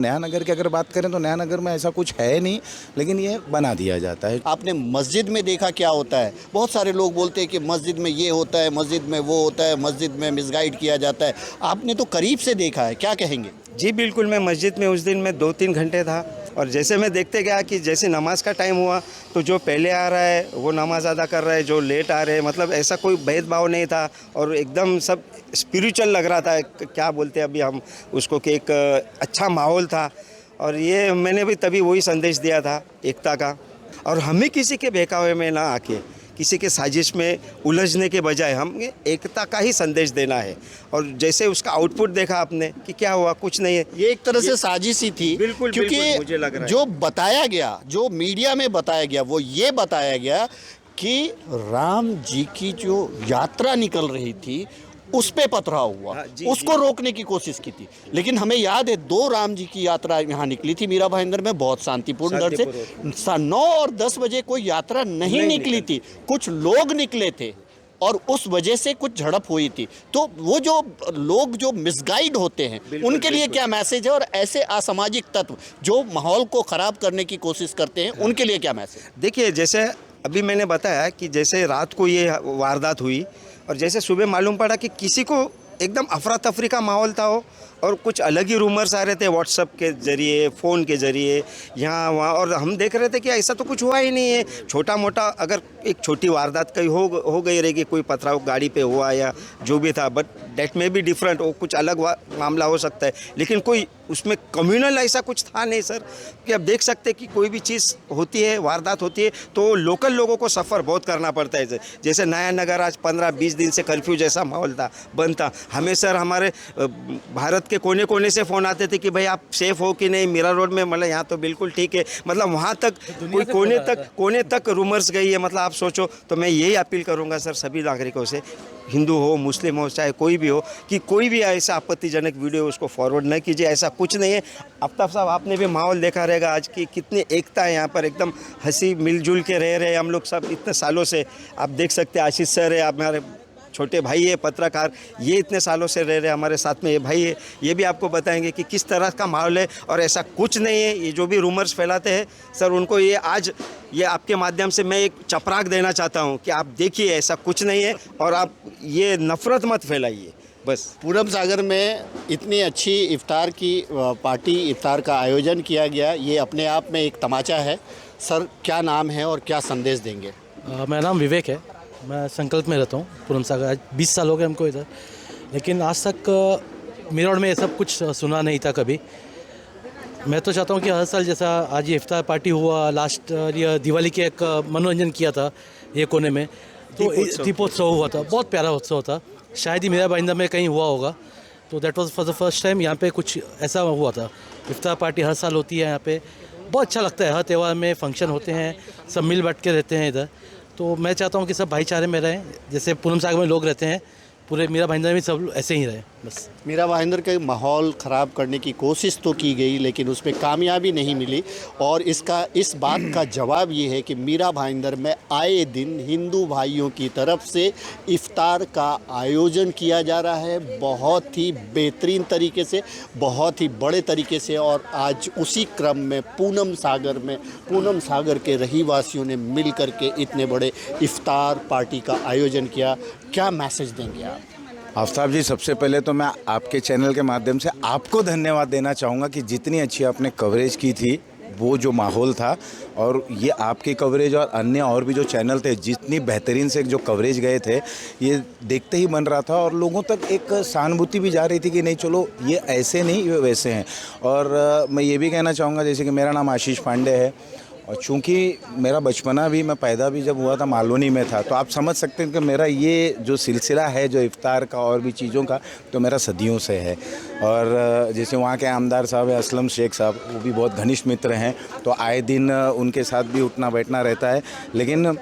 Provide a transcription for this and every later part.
नया नगर की अगर बात करें तो नया नगर में ऐसा कुछ है नहीं, लेकिन ये बना दिया जाता है। आपने मस्जिद में देखा क्या होता है? बहुत सारे लोग बोलते हैं कि मस्जिद में ये होता है, मस्जिद में वो होता है, मस्जिद में मिसगाइड किया जाता है। आपने तो करीब से देखा है, क्या कहेंगे? जी बिल्कुल, मैं मस्जिद में उस दिन मैं 2-3 घंटे था और जैसे मैं देखते गया कि जैसे नमाज का टाइम हुआ तो जो पहले आ रहा है वो नमाज अदा कर रहा है, जो लेट आ रहे हैं, मतलब ऐसा कोई भेदभाव नहीं था और एकदम सब स्पिरिचुअल लग रहा था। क्या बोलते हैं अभी हम उसको, कि एक अच्छा माहौल था और ये मैंने भी तभी वही संदेश दिया था एकता का। और हमें किसी के बहकावे में ना आके, किसी के साजिश में उलझने के बजाय हमें एकता का ही संदेश देना है। और जैसे उसका आउटपुट देखा आपने कि क्या हुआ, कुछ नहीं है। ये एक तरह से साजिश ही थी। बिल्कुल, क्योंकि बिल्कुल, मुझे लग रहा है। जो बताया गया, जो मीडिया में बताया गया, वो ये बताया गया कि राम जी की जो यात्रा निकल रही थी उस पे पथराव हुआ। हाँ, जी, उसको रोकने की कोशिश की थी। लेकिन हमें याद है 2 राम जी की यात्रा यहाँ निकली थी मीरा भाईंदर में, बहुत शांतिपूर्ण दर से। 9 और 10 बजे कोई यात्रा नहीं निकली थी, कुछ लोग निकले थे और उस वजह से कुछ झड़प हुई थी। तो वो जो लोग जो मिसगाइड होते हैं, उनके लिए क्या मैसेज है? और ऐसे असामाजिक तत्व जो माहौल को ख़राब करने की कोशिश करते हैं, उनके लिए क्या मैसेज? देखिए, जैसे अभी मैंने बताया कि जैसे रात को ये वारदात हुई और जैसे सुबह मालूम पड़ा कि किसी को एकदम अफरा तफरी का माहौल था हो और कुछ अलग ही रूमर्स आ रहे थे व्हाट्सएप के ज़रिए, फ़ोन के ज़रिए, यहाँ वहाँ, और हम देख रहे थे कि ऐसा तो कुछ हुआ ही नहीं है। छोटा मोटा अगर एक छोटी वारदात कहीं हो गई रहेगी, कोई पथराव गाड़ी पे हुआ या जो भी था, बट डेट में भी डिफरेंट, वो कुछ अलग मामला हो सकता है, लेकिन कोई उसमें कम्युनल ऐसा कुछ था नहीं सर। कि अब देख सकते कि कोई भी चीज़ होती है, वारदात होती है, तो लोकल लोगों को सफ़र बहुत करना पड़ता है। जैसे नया नगर आज 15-20 दिन से कर्फ्यू जैसा माहौल था, बंद था। हमें सर हमारे भारत के कोने कोने से फ़ोन आते थे कि भाई आप सेफ़ हो कि नहीं, मीरा रोड में, मतलब यहाँ तो बिल्कुल ठीक है, मतलब वहाँ तक कोई कोने तक रूमर्स गई है। मतलब आप सोचो, तो मैं यही अपील करूँगा सर सभी नागरिकों से, हिंदू हो, मुस्लिम हो, चाहे कोई भी हो, कि कोई भी ऐसा आपत्तिजनक वीडियो उसको फॉरवर्ड न कीजिए। ऐसा कुछ नहीं है। आफ्ताब साहब, आपने भी माहौल देखा रहेगा आज की कितनी एकता है यहाँ पर, एकदम हंसी मिलजुल के रह रहे हैं हम लोग सब इतने सालों से। आप देख सकते हैं आशीष सर है, आप हमारे छोटे भाई है पत्रकार, ये इतने सालों से रह रहे हमारे साथ में, ये भाई है, ये भी आपको बताएंगे कि किस तरह का माहौल है और ऐसा कुछ नहीं है। ये जो भी रूमर्स फैलाते हैं सर, उनको ये आज ये आपके माध्यम से मैं एक चपराक देना चाहता हूँ कि आप देखिए ऐसा कुछ नहीं है और आप ये नफ़रत मत फैलाइए बस। पूरब सागर में इतनी अच्छी इफ्तार की पार्टी, इफ्तार का आयोजन किया गया, ये अपने आप में एक तमाचा है। सर, क्या नाम है और क्या संदेश देंगे? मेरा नाम विवेक है, मैं संकल्प में रहता हूँ पूरब सागर। आज 20 साल हो गए हमको इधर, लेकिन आज तक मीरा रोड में ये सब कुछ सुना नहीं था कभी। मैं तो चाहता हूँ कि हर साल जैसा आज ये इफ्तार पार्टी हुआ, लास्ट ये दिवाली के एक मनोरंजन किया था ये कोने में, तो दीपोत्सव हुआ था, बहुत प्यारा उत्सव था। शायद ही मीरा भाईंदर में कहीं हुआ होगा, तो that was for the first time यहाँ पे कुछ ऐसा हुआ था। इफ्तार पार्टी हर साल होती है यहाँ पे, बहुत अच्छा लगता है। हर त्यौहार में फंक्शन होते हैं, सब मिल बैठ के रहते हैं इधर। तो मैं चाहता हूँ कि सब भाईचारे में रहें, जैसे पूरब सागर में लोग रहते हैं, पूरे मीरा भाईंदर में सब ऐसे ही रहे बस। मीरा भाईंदर का माहौल ख़राब करने की कोशिश तो की गई, लेकिन उसमें कामयाबी नहीं मिली। और इस बात का जवाब ये है कि मीरा भाईंदर में आए दिन हिंदू भाइयों की तरफ से इफ्तार का आयोजन किया जा रहा है, बहुत ही बेहतरीन तरीके से, बहुत ही बड़े तरीके से। और आज उसी क्रम में पूनम सागर के रहीवासियों ने मिल कर के इतने बड़े इफ्तार पार्टी का आयोजन किया। क्या मैसेज देंगे आप? आफ्ताब जी, सबसे पहले तो मैं आपके चैनल के माध्यम से आपको धन्यवाद देना चाहूँगा कि जितनी अच्छी आपने कवरेज की थी, वो जो माहौल था, और ये आपकी कवरेज और अन्य और भी जो चैनल थे, जितनी बेहतरीन से जो कवरेज गए थे, ये देखते ही बन रहा था और लोगों तक एक सहानुभूति भी जा रही थी कि नहीं चलो ये ऐसे नहीं, ये वैसे हैं। और मैं ये भी कहना चाहूँगा, जैसे कि मेरा नाम आशीष पांडे है और चूँकि मेरा बचपना भी, मैं पैदा भी जब हुआ था मालवनी में था, तो आप समझ सकते हैं कि मेरा ये जो सिलसिला है जो इफ्तार का और भी चीज़ों का, तो मेरा सदियों से है। और जैसे वहाँ के आमदार साहब है असलम शेख साहब, वो भी बहुत घनिष्ठ मित्र हैं, तो आए दिन उनके साथ भी उठना बैठना रहता है। लेकिन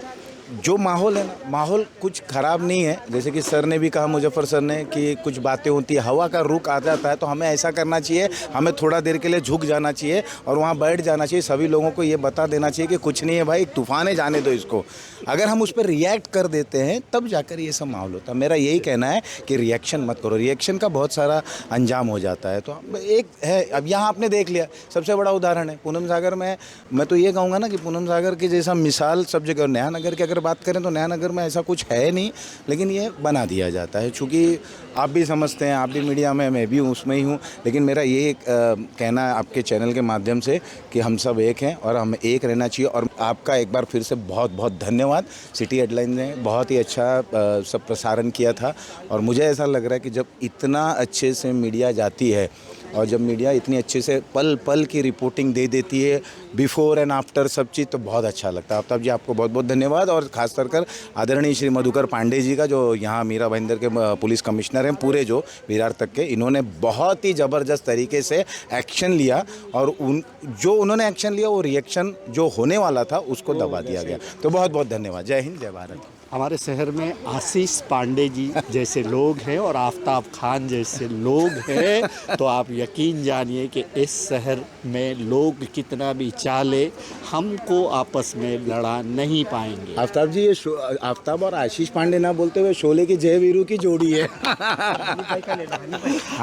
जो माहौल है ना, माहौल कुछ ख़राब नहीं है। जैसे कि सर ने भी कहा, मुजफ्फर सर ने, कि कुछ बातें होती है, हवा का रुख आ जाता है, तो हमें ऐसा करना चाहिए, हमें थोड़ा देर के लिए झुक जाना चाहिए और वहाँ बैठ जाना चाहिए। सभी लोगों को ये बता देना चाहिए कि कुछ नहीं है भाई, एक तूफ़ान है, जाने दो इसको। अगर हम उस पर रिएक्ट कर देते हैं तब जाकर ये सब माहौल होता है। मेरा यही कहना है कि रिएक्शन मत करो, रिएक्शन का बहुत सारा अंजाम हो जाता है। तो एक है, अब यहाँ आपने देख लिया, सबसे बड़ा उदाहरण है पूनम सागर में। मैं तो ये कहूँगा ना कि पूनम सागर की जैसा मिसाल सब जगह, नया नगर की अगर बात करें तो नया नगर में ऐसा कुछ है नहीं, लेकिन ये बना दिया जाता है। चूँकि आप भी समझते हैं, आप भी मीडिया में, मैं भी उसमें ही हूँ, लेकिन मेरा ये कहना है आपके चैनल के माध्यम से कि हम सब एक हैं और हमें एक रहना चाहिए। और आपका एक बार फिर से बहुत बहुत धन्यवाद। सिटी हेडलाइन ने बहुत ही अच्छा सब प्रसारण किया था और मुझे ऐसा लग रहा है कि जब इतना अच्छे से मीडिया जाती है और जब मीडिया इतनी अच्छे से पल पल की रिपोर्टिंग दे देती है, बिफोर एंड आफ्टर सब चीज़, तो बहुत अच्छा लगता है। आफ्ताब जी, आपको बहुत बहुत धन्यवाद। और ख़ासकर कर आदरणीय श्री मधुकर पांडे जी का, जो यहाँ मीरा भाईंदर के पुलिस कमिश्नर हैं पूरे, जो विरार तक के, इन्होंने बहुत ही ज़बरदस्त तरीके से एक्शन लिया और उन्होंने एक्शन लिया, वो रिएक्शन जो होने वाला था उसको दबा दिया गया। तो बहुत बहुत धन्यवाद। जय हिंद, जय भारत। हमारे शहर में आशीष पांडे जी जैसे लोग हैं और आफ्ताब खान जैसे लोग हैं, तो आप यकीन जानिए कि इस शहर में लोग कितना भी चाले, हमको आपस में लड़ा नहीं पाएंगे। आफ्ताब जी, ये आफ्ताब और आशीष पांडे ना बोलते हुए शोले की जय वीरू की जोड़ी है।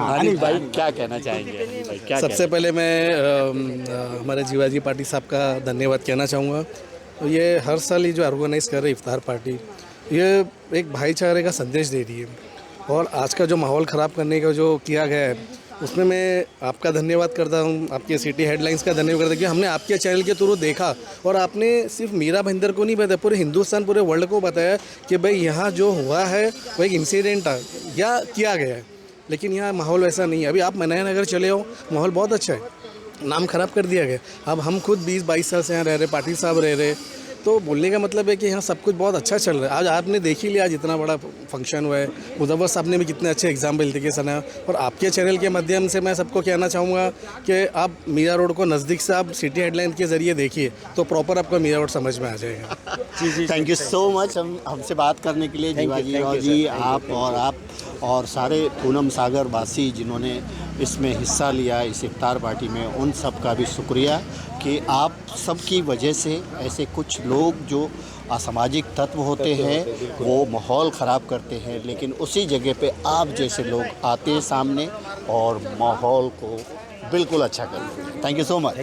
अनिल भाई क्या कहना चाहेंगे? अनिल भाई क्या सबसे पहले मैं हमारे जीवाजी पार्टी साहब का धन्यवाद कहना चाहूँगा। तो ये हर साल ये जो ऑर्गेनाइज़ कर रहे इफ्तार पार्टी, ये एक भाईचारे का संदेश दे रही है। और आज का जो माहौल ख़राब करने का जो किया गया है, उसमें मैं आपका धन्यवाद करता हूँ, आपके सिटी हेडलाइंस का धन्यवाद करता हूँ कि हमने आपके चैनल के थ्रू देखा और आपने सिर्फ मीरा भाईंदर को नहीं बताया, पूरे हिंदुस्तान, पूरे वर्ल्ड को बताया कि भाई यहाँ जो हुआ है वो एक इंसिडेंट था या किया गया है, लेकिन यहाँ माहौल वैसा नहीं है। अभी आप नया नगर चले हो, माहौल बहुत अच्छा है, नाम ख़राब कर दिया गया। अब हम खुद 20-22 साल से यहाँ रह रहे, पाटिल साहब रह रहे, तो बोलने का मतलब है कि यहाँ सब कुछ बहुत अच्छा चल रहा है। आज आपने देख ही लिया, आज इतना बड़ा फंक्शन हुआ है, मुजफ्फर साहब ने भी कितने अच्छे एग्जाम्पल दिखे सना। और आपके चैनल के माध्यम से मैं सबको कहना चाहूँगा कि आप मीरा रोड को नज़दीक से आप सिटी हेडलाइन के ज़रिए देखिए, तो प्रॉपर आपको मीरा रोड समझ में आ जाएगा। जी, थैंक यू सो मच हमसे बात करने के लिए। जीवाजी राव जी, आप और सारे पूनम सागर वासी जिन्होंने इसमें हिस्सा लिया, इस इफ्तार पार्टी में, उन सब का भी शुक्रिया कि आप सबकी वजह से ऐसे कुछ लोग जो असामाजिक तत्व होते हैं वो माहौल ख़राब करते हैं, लेकिन उसी जगह पे आप जैसे लोग आते हैं सामने और माहौल को बिल्कुल अच्छा करते हैं। Thank you so much.